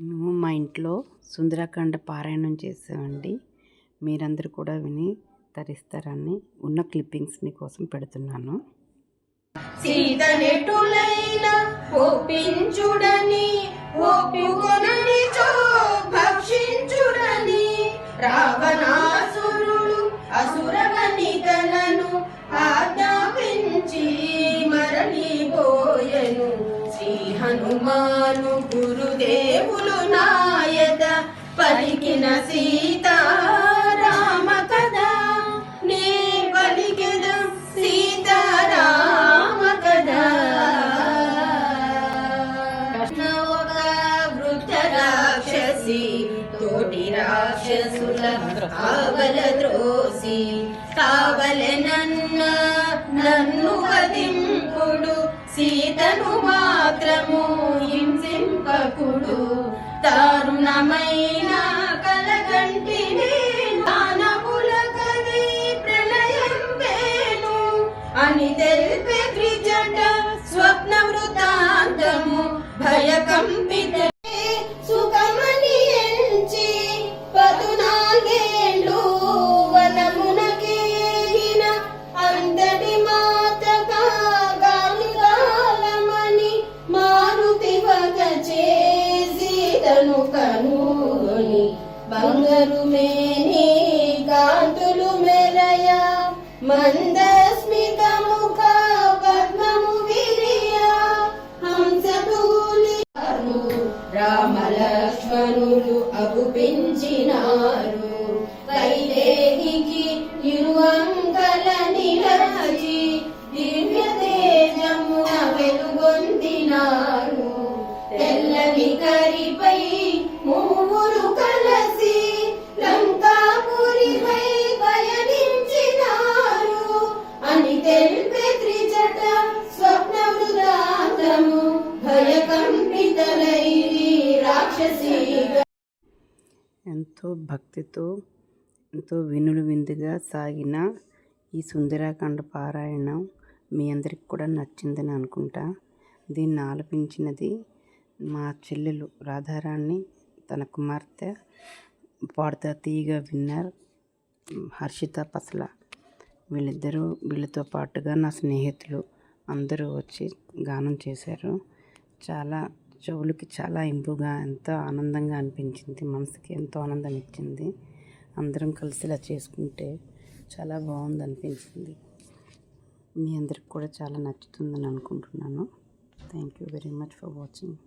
మేము మా ఇంట్లో సుందరాకాండ పారాయణం చేసామండి. మీరందరూ కూడా విని తరిస్తారని ఉన్న క్లిప్పింగ్స్ మీకోసం పెడుతున్నాను. సీతనెటులైన ఒప్పించుడని ఒప్పుకొననిచో భక్షించుడని రావణాసురుడు అసురగణికలను ఆజ్ఞాపించి మరలిపోయెను. శ్రీ హనుమాను గురుదేవులు నాయద పలికిన సీతారామ కథ నే పలికెద సీతారామ కథ. ఒక వృద్ధ రాక్షసి తోటి రాక్షసుల ఆవల ద్రోసి కావలెనన్న నన్ను వధింపుడు సీతను మాత్రము హింసింపకుడు. దారుణమైన కలగంటిని దానములకది ప్రళయం వేను అని తెలిపే త్రిజట స్వప్న వృత్తాంతము భయకంపిత సుఖమని ఎంచి 14 వనమునకేగిన అంతటి మాతగా గాలిగాలమని మారుతి వగ చేసి తను కనుగొని బంగారు మేని కాంతులు మెరయ మందస్మిత ముఖ పద్మము విరియ హంసతూలి రామ లక్ష్మణులు అగుపించినారు. కైదేహికి ఇరువంకల నిలచి దివ్య తేజమున వెలుగొందినారు. తెల్లని కరిపై మూవురు కలసి లంకాపురిపై పయనించినారు అని తెలిపే త్రిజట స్వప్న వృత్తాంతము భయకంపితలైరి రాక్షసి. ఎంతో భక్తితో ఎంతో వినులు విందుగా సాగిన ఈ సుందరాకాండ పారాయణం మీ అందరికి కూడా నచ్చిందని అనుకుంటా. దీన్ని ఆలపించినది మా చెల్లెలు రాధారాణి, తన కుమార్తె పాడుతా తీయగా విన్నర్ హర్షిత పసల. వీళ్ళతో పాటుగా నా స్నేహితులు అందరూ వచ్చి గానం చేశారు. చాలా చెవులకి చాలా ఇంపుగా ఎంతో ఆనందంగా అనిపించింది. మనసుకి ఎంతో ఆనందం ఇచ్చింది. అందరం కలిసి ఇలా చేసుకుంటే చాలా బాగుంది అనిపించింది. మీ అందరికి కూడా చాలా నచ్చుతుందని అనుకుంటున్నాను. Thank you very much for watching.